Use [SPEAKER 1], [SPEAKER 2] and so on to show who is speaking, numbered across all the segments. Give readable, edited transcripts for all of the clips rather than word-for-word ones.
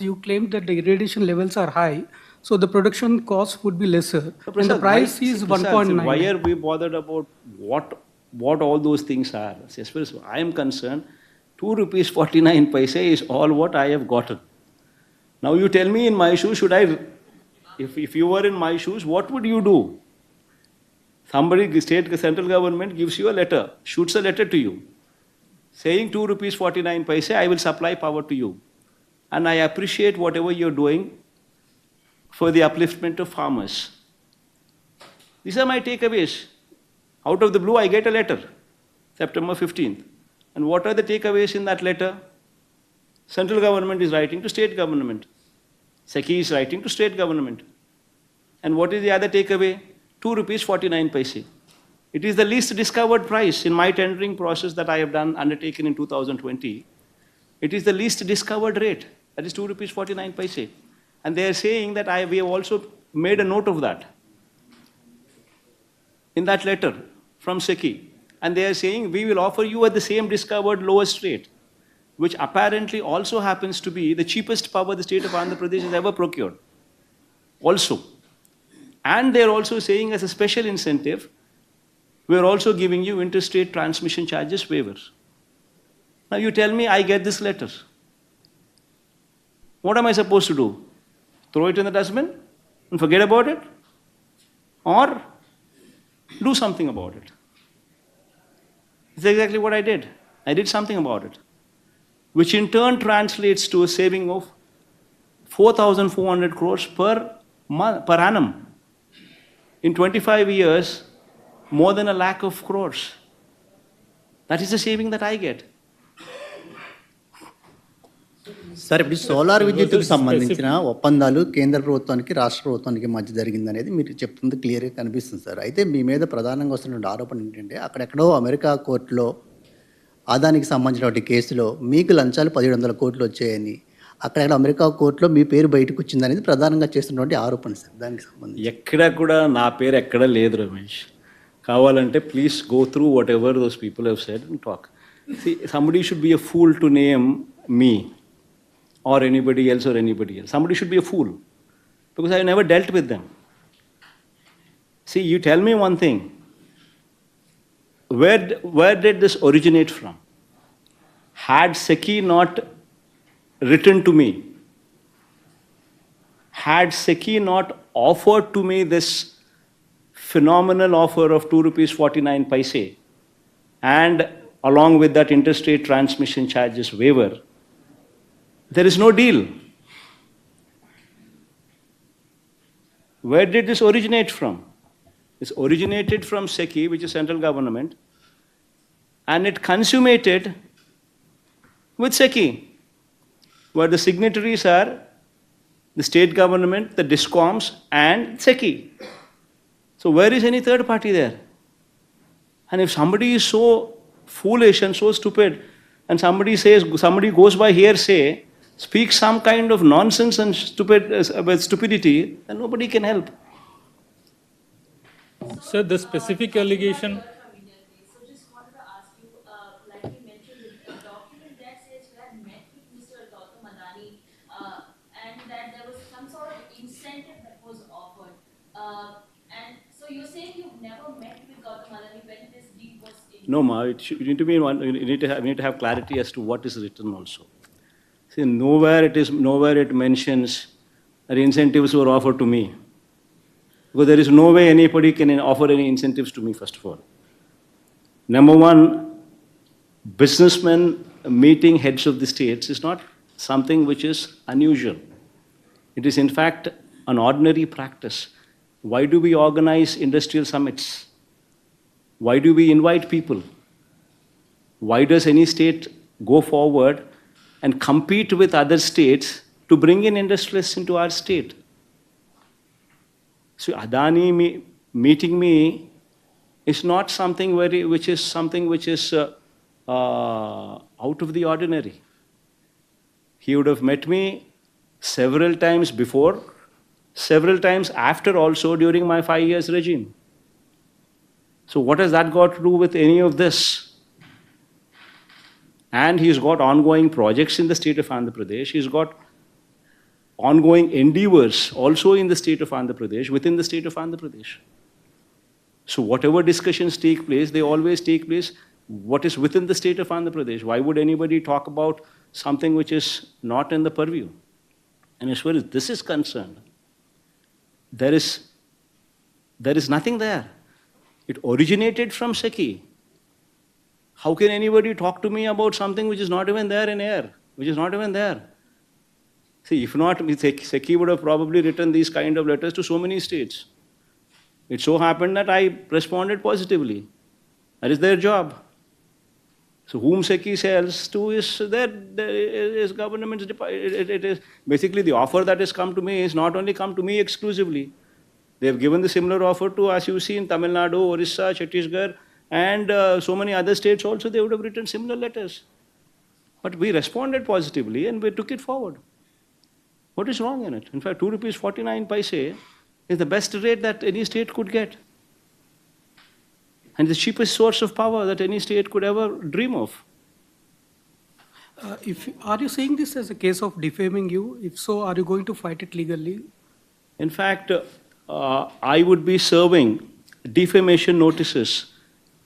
[SPEAKER 1] you claimed that the irradiation levels are high, so the production cost would be lesser, and the price is 1.9.
[SPEAKER 2] Why are we bothered about what all those things are? As far as I am concerned, 2 rupees 49 paise is all what I have gotten. Now you tell me in my shoes, if you were in my shoes, what would you do? Somebody, central government gives you a letter, shoots a letter to you, saying 2 rupees 49 paise, I will supply power to you. And I appreciate whatever you're doing for the upliftment of farmers. These are my takeaways. Out of the blue, I get a letter, September 15th. And what are the takeaways in that letter? Central government is writing to state government. SECI is writing to state government. And what is the other takeaway? 2 rupees 49 paise. It is the least discovered price in my tendering process that I have undertaken in 2020. It is the least discovered rate. That is 2 rupees 49 paise. And they are saying that we have also made a note of that in that letter from SECI. And they are saying we will offer you at the same discovered lowest rate, which apparently also happens to be the cheapest power the state of Andhra Pradesh has ever procured. Also. And they are also saying as a special incentive, we are also giving you interstate transmission charges waivers. Now you tell me I get this letter. What am I supposed to do? Throw it in the dustbin and forget about it? Or do something about it? It's exactly what I did. I did something about it, which in turn translates to a saving of 4,400 crores per annum. In 25 years, more than 1 lakh of crores. That is the saving that I get.
[SPEAKER 3] Sir ఇప్పుడు solar విద్యుత్తుకు సంబంధించిన ఒప్పందాలు కేంద్ర ప్రభుత్వానికి రాష్ట్ర ప్రభుత్వానికి మధ్య జరిగిందనేది మీరు చెప్తుంది క్లియర్గా కనిపిస్తుంది సార్. అయితే మీ మీద ప్రధానంగా వస్తున్న ఆరోపణ ఏంటంటే అక్కడెక్కడో అమెరికా కోర్టులో అదానికి సంబంధించిన కేసులో మీకు లంచాలు 1,700 కోట్లు వచ్చాయని, అక్కడ అమెరికా కోర్టులో మీ పేరు బయటకు వచ్చిందనేది ప్రధానంగా చేస్తున్నటువంటి ఆరోపణ సార్. దానికి సంబంధించి
[SPEAKER 2] ఎక్కడ కూడా నా పేరు ఎక్కడ లేదు రమేష్. కావాలంటే please go through what ever those people have said and talk. See, somebody should be a fool to name me or anybody else. Somebody should be a fool because I have never dealt with them. See, you tell me one thing. Where did this originate from? Had SECI not written to me, had SECI not offered to me this phenomenal offer of 2 rupees 49 paise and along with that interstate transmission charges waiver, there is no deal. Where did this originate from? This originated from SECI, which is central government, and it consummated with SECI, where the signatories are the state government, the DISCOMs, and SECI. So where is any third party there? And if somebody is so foolish and so stupid, and somebody goes by hearsay, speaks some kind of nonsense and stupidity, then nobody can help.
[SPEAKER 4] Sir, the specific allegation.
[SPEAKER 5] So just wanted to ask you, like you mentioned, the document that says you had met with Mr. Gautam Adani and that there was some sort of incentive that was offered. And so you're saying you've never met with Gautam Adani when this deal was in?
[SPEAKER 2] No, Ma, you need to have clarity as to what is written also. See, nowhere it mentions that incentives were offered to me. Because there is no way anybody can offer any incentives to me, first of all. Number one, businessmen meeting heads of the states is not something which is unusual. It is, in fact, an ordinary practice. Why do we organize industrial summits? Why do we invite people? Why does any state go forward and compete with other states to bring in industrialists into our state? So Adani meeting me is not something which is out of the ordinary. He would have met me several times before, several times after also during my 5 years regime. So what has that got to do with any of this? And he's got ongoing projects in the state of Andhra Pradesh. He's got ongoing endeavors also in the state of Andhra Pradesh, within the state of Andhra Pradesh. So whatever discussions take place, they always take place what is within the state of Andhra Pradesh. Why would anybody talk about something which is not in the purview? And as far as this is concerned, there is nothing there. It originated from SECI. How can anybody talk to me about something which is not even there in air, which is not even there? See, if not, SECI would have probably written these kind of letters to so many states. It so happened that I responded positively. That is their job. So whom SECI sells to is government's department. It is basically the offer that has come to me is not only come to me exclusively. They have given the similar offer to, as you see, in Tamil Nadu, Orissa, Chhattisgarh, and so many other states also. They would have written similar letters. But we responded positively and we took it forward. What is wrong in it? In fact, 2 rupees 49 paise is the best rate that any state could get. And the cheapest source of power that any state could ever dream of.
[SPEAKER 1] Are you saying this as a case of defaming you? If so, are you going to fight it legally?
[SPEAKER 2] In fact, I would be serving defamation notices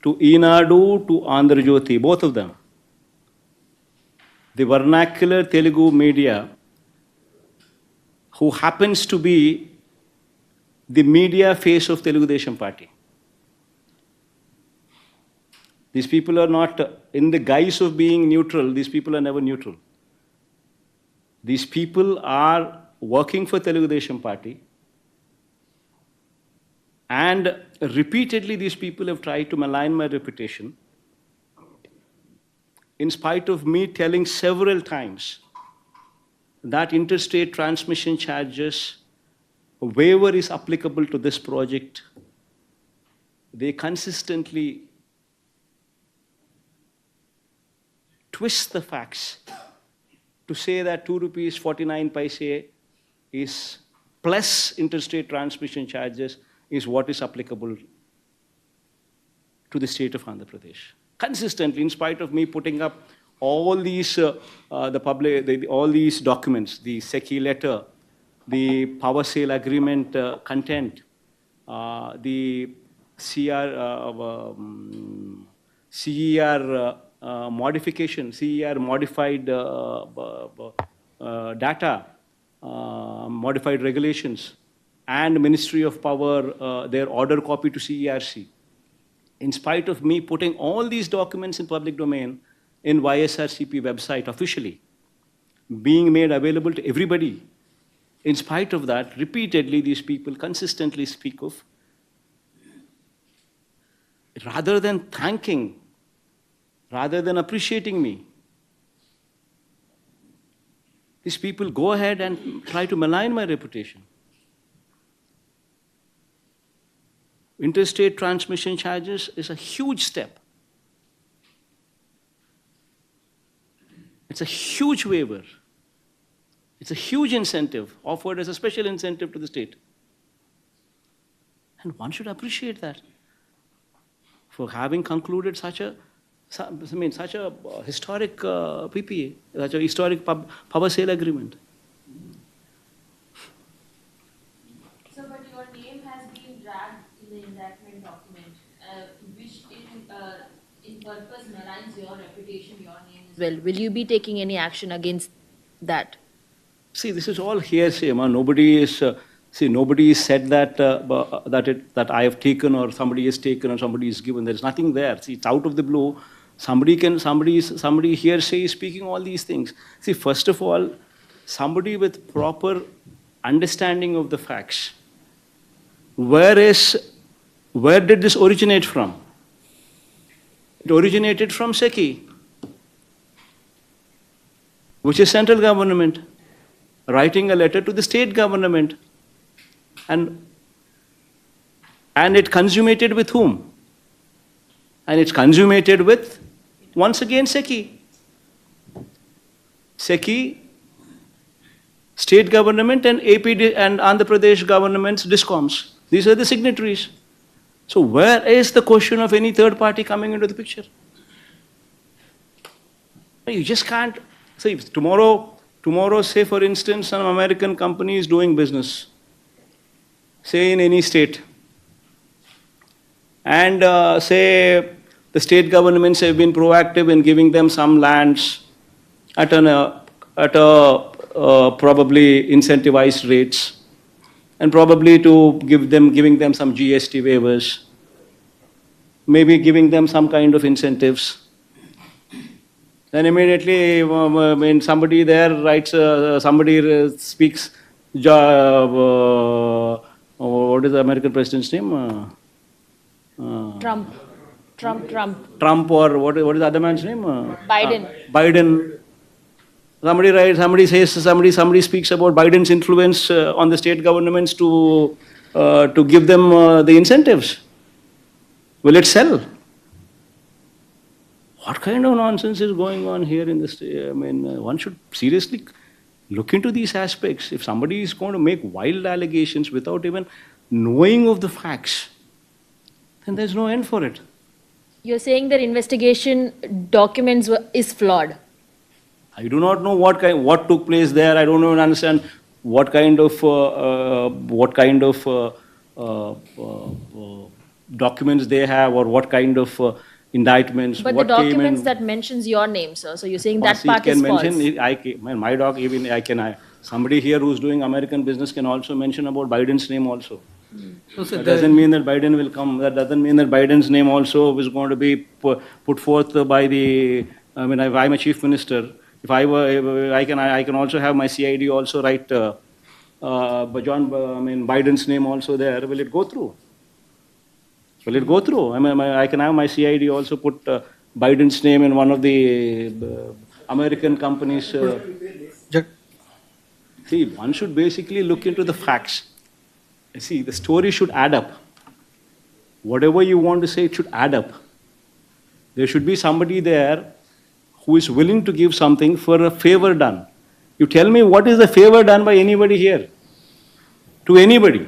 [SPEAKER 2] to Eenadu, to Andhra Jyoti, both of them. The vernacular Telugu media, who happens to be the media face of Telugu Desam Party. These people are not, in the guise of being neutral, these people are never neutral. These people are working for Telugu Desam Party, and repeatedly these people have tried to malign my reputation, in spite of me telling several times that interstate transmission charges waiver is applicable to this project. They consistently twist the facts to say that 2 rupees 49 paise is plus interstate transmission charges is what is applicable to the state of Andhra Pradesh. Consistently, in spite of me putting up all these all these documents, the SECI letter, the power sale agreement content, the CER modification, CER modified data, modified regulations, and Ministry of Power, their order copy to CERC. In spite of me putting all these documents in public domain in YSRCP website officially, being made available to everybody, in spite of that, repeatedly these people consistently speak of, rather than thanking, rather than appreciating me, these people go ahead and try to malign my reputation. Interstate transmission charges is a huge step. It's a huge waiver. It's a huge incentive offered as a special incentive to the state. And one should appreciate that for having concluded such a historic PPA, such a historic power sale agreement.
[SPEAKER 5] So, but your name has been dragged in the indictment document, which in purpose maligns your reputation, your name as well. Will you be taking any action against that?
[SPEAKER 2] See, this is all hearsay, man. Nobody is said that that I have taken or somebody has taken or somebody is given. There is nothing there. See, it's out of the blue. Somebody hearsay is speaking all these things. See, first of all, somebody with proper understanding of the facts. Where did this originate from? It originated from SECI, which is central government, writing a letter to the state government. And it consummated with whom? And it's consummated with, once again, SECI. SECI, state government, and AP and Andhra Pradesh government's DISCOMs. These are the signatories. So where is the question of any third party coming into the picture? You just can't. See, tomorrow Tomorrow, say for instance, some American company is doing business, say in any state, and say the state governments have been proactive in giving them some lands at probably incentivized rates, and probably to giving them some GST waivers, maybe giving them some kind of incentives. Then immediately, when somebody there writes, somebody speaks, what is the American president's name?
[SPEAKER 5] Trump.
[SPEAKER 2] Trump, or what is the other man's name?
[SPEAKER 5] Biden.
[SPEAKER 2] Biden. Somebody writes, somebody speaks about Biden's influence on the state governments to give them the incentives. Will it sell? What kind of nonsense is going on here in this? I mean, one should seriously look into these aspects. If somebody is going to make wild allegations without even knowing of the facts, then there's no end for it.
[SPEAKER 5] You're saying that investigation documents is flawed.
[SPEAKER 2] I do not know what took place there. I don't even understand what kind of documents they have, or what kind of indictments.
[SPEAKER 5] But
[SPEAKER 2] what
[SPEAKER 5] the
[SPEAKER 2] came
[SPEAKER 5] documents
[SPEAKER 2] in.
[SPEAKER 5] that mentions your name, sir. So you're saying that
[SPEAKER 2] He
[SPEAKER 5] part
[SPEAKER 2] can
[SPEAKER 5] is
[SPEAKER 2] mention,
[SPEAKER 5] false.
[SPEAKER 2] my dog, even somebody here who's doing American business can also mention about Biden's name also.
[SPEAKER 1] So, sir,
[SPEAKER 2] That doesn't mean that Biden will come. That doesn't mean that Biden's name also is going to be put forth by the. I mean, if I'm a chief minister, if I were, I can also have my CID also write Biden's name also there. Will it go through? Will it go through? I mean, I can have my CID also put Biden's name in one of the American companies. See, one should basically look into the facts. See, the story should add up. Whatever you want to say, it should add up. There should be somebody there who is willing to give something for a favor done. You tell me, what is the favor done by anybody here? To anybody.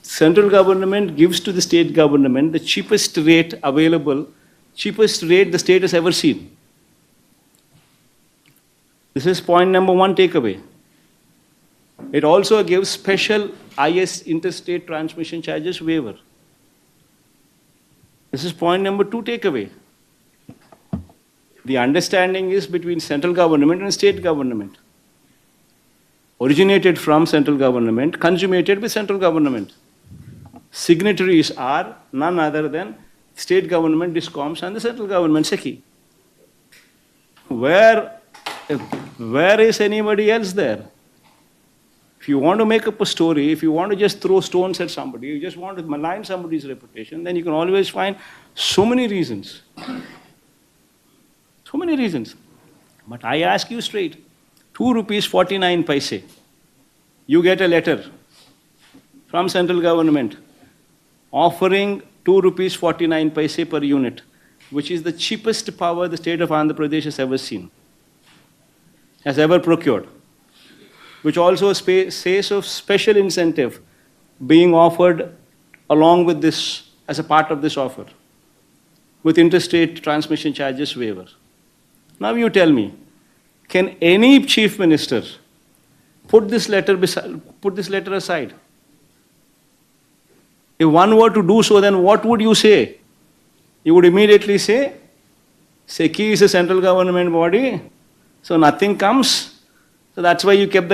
[SPEAKER 2] Central government gives to the state government the cheapest rate available, cheapest rate the state has ever seen. This is point number one takeaway. It also gives special IS interstate transmission charges waiver. This is point number two takeaway. The understanding is between central government and state government. Originated from central government, consummated with central government. Signatories are none other than state government, DISCOMs, and the central government, SECI. Where is anybody else there? If you want to make up a story, if you want to just throw stones at somebody, you just want to malign somebody's reputation, then you can always find so many reasons. So many reasons. But I ask you straight, 2 rupees 49 paise. You get a letter from central government offering 2 rupees 49 paise per unit, which is the cheapest power the state of Andhra Pradesh has ever seen, has ever procured, which also says of special incentive being offered along with this, as a part of this offer, with interstate transmission charges waiver. Now you tell me, can any chief minister put this letter aside? If one were to do so, then what would you say? You would immediately say, SECI is a central government body, so nothing comes. So that's why you kept the letter.